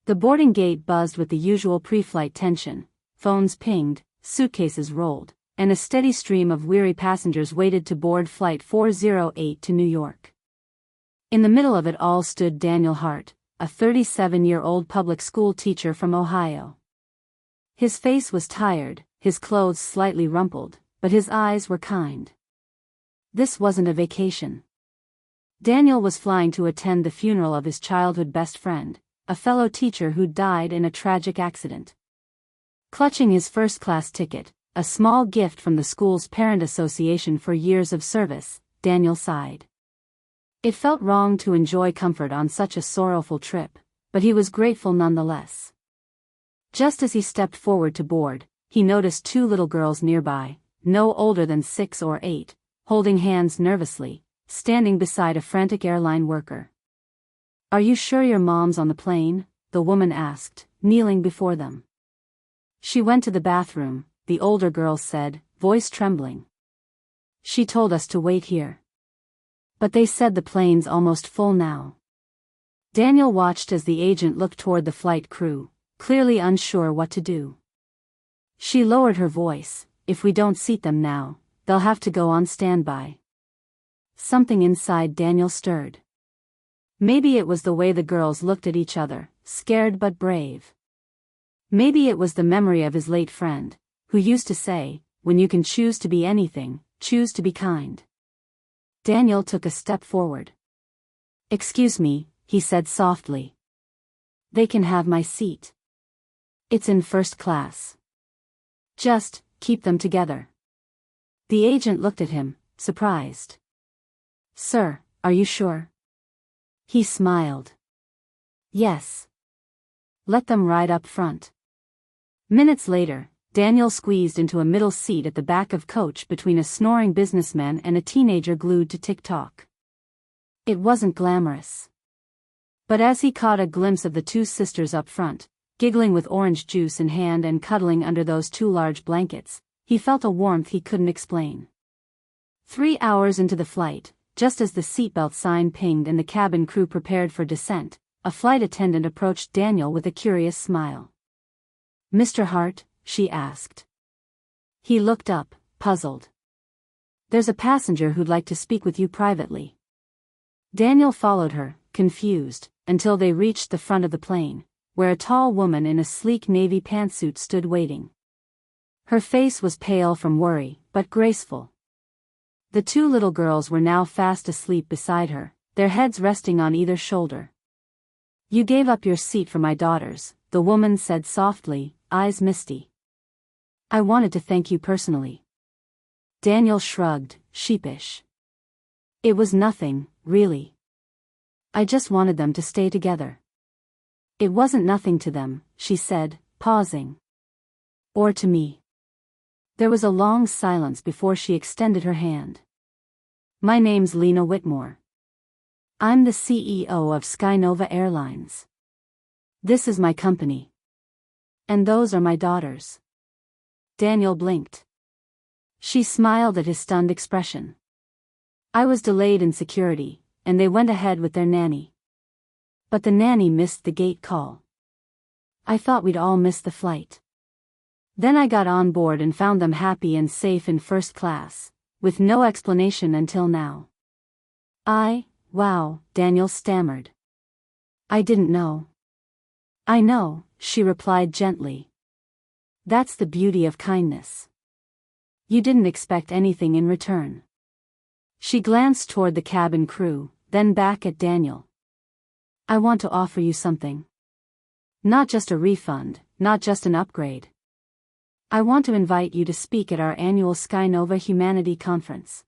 The boarding gate buzzed with the usual pre-flight tension, phones pinged, suitcases rolled, and a steady stream of weary passengers waited to board Flight 408 to New York. In the middle of it all stood Daniel Hart, a 37-year-old public school teacher from Ohio. His face was tired, his clothes slightly rumpled, but his eyes were kind. This wasn't a vacation. Daniel was flying to attend the funeral of his childhood best friend, a fellow teacher who'd died in a tragic accident. Clutching his first-class ticket, a small gift from the school's parent association for years of service, Daniel sighed. It felt wrong to enjoy comfort on such a sorrowful trip, but he was grateful nonetheless. Just as he stepped forward to board, he noticed two little girls nearby, no older than 6 or 8, holding hands nervously, standing beside a frantic airline worker. "Are you sure your mom's on the plane?" the woman asked, kneeling before them. "She went to the bathroom," the older girl said, voice trembling. "She told us to wait here. But they said the plane's almost full now." Daniel watched as the agent looked toward the flight crew, clearly unsure what to do. She lowered her voice, "If we don't seat them now, they'll have to go on standby." Something inside Daniel stirred. Maybe it was the way the girls looked at each other, scared but brave. Maybe it was the memory of his late friend, who used to say, "When you can choose to be anything, choose to be kind." Daniel took a step forward. "Excuse me," he said softly. "They can have my seat. It's in first class. Just keep them together." The agent looked at him, surprised. "Sir, are you sure?" He smiled. "Yes. Let them ride up front." Minutes later, Daniel squeezed into a middle seat at the back of coach between a snoring businessman and a teenager glued to TikTok. It wasn't glamorous. But as he caught a glimpse of the two sisters up front, giggling with orange juice in hand and cuddling under those two large blankets, he felt a warmth he couldn't explain. 3 hours into the flight, just as the seatbelt sign pinged and the cabin crew prepared for descent, a flight attendant approached Daniel with a curious smile. "Mr. Hart?" she asked. He looked up, puzzled. "There's a passenger who'd like to speak with you privately." Daniel followed her, confused, until they reached the front of the plane, where a tall woman in a sleek navy pantsuit stood waiting. Her face was pale from worry, but graceful. The two little girls were now fast asleep beside her, their heads resting on either shoulder. "You gave up your seat for my daughters," the woman said softly, eyes misty. "I wanted to thank you personally." Daniel shrugged, sheepish. "It was nothing, really. I just wanted them to stay together." "It wasn't nothing to them," she said, pausing. "Or to me." There was a long silence before she extended her hand. "My name's Lena Whitmore. I'm the CEO of Skynova Airlines. This is my company. And those are my daughters." Daniel blinked. She smiled at his stunned expression. "I was delayed in security, and they went ahead with their nanny. But the nanny missed the gate call. I thought we'd all miss the flight. Then I got on board and found them happy and safe in first class, with no explanation until now." Wow," Daniel stammered. "I didn't know." "I know," she replied gently. "That's the beauty of kindness. You didn't expect anything in return." She glanced toward the cabin crew, then back at Daniel. "I want to offer you something. Not just a refund, not just an upgrade. I want to invite you to speak at our annual Skynova Humanity Conference.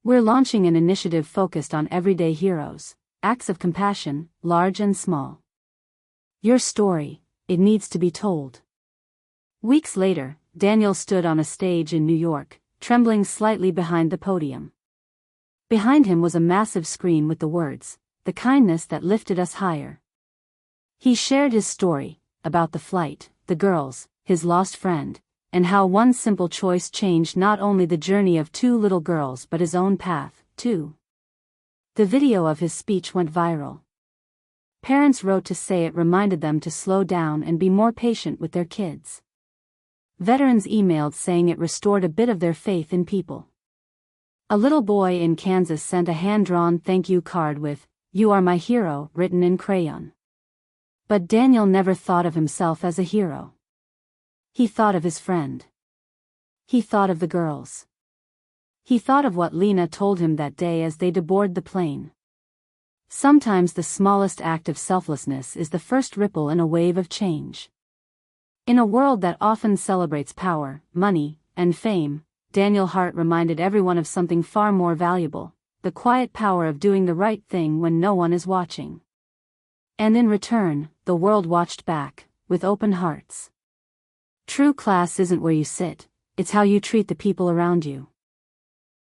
We're launching an initiative focused on everyday heroes, acts of compassion, large and small. Your story, it needs to be told." Weeks later, Daniel stood on a stage in New York, trembling slightly behind the podium. Behind him was a massive screen with the words, "The kindness that lifted us higher." He shared his story, about the flight, the girls, his lost friend, and how one simple choice changed not only the journey of two little girls but his own path, too. The video of his speech went viral. Parents wrote to say it reminded them to slow down and be more patient with their kids. Veterans emailed saying it restored a bit of their faith in people. A little boy in Kansas sent a hand-drawn thank you card with, "You are my hero," written in crayon. But Daniel never thought of himself as a hero. He thought of his friend. He thought of the girls. He thought of what Lena told him that day as they deboarded the plane. Sometimes the smallest act of selflessness is the first ripple in a wave of change. In a world that often celebrates power, money, and fame, Daniel Hart reminded everyone of something far more valuable: the quiet power of doing the right thing when no one is watching. And in return, the world watched back, with open hearts. True class isn't where you sit, it's how you treat the people around you.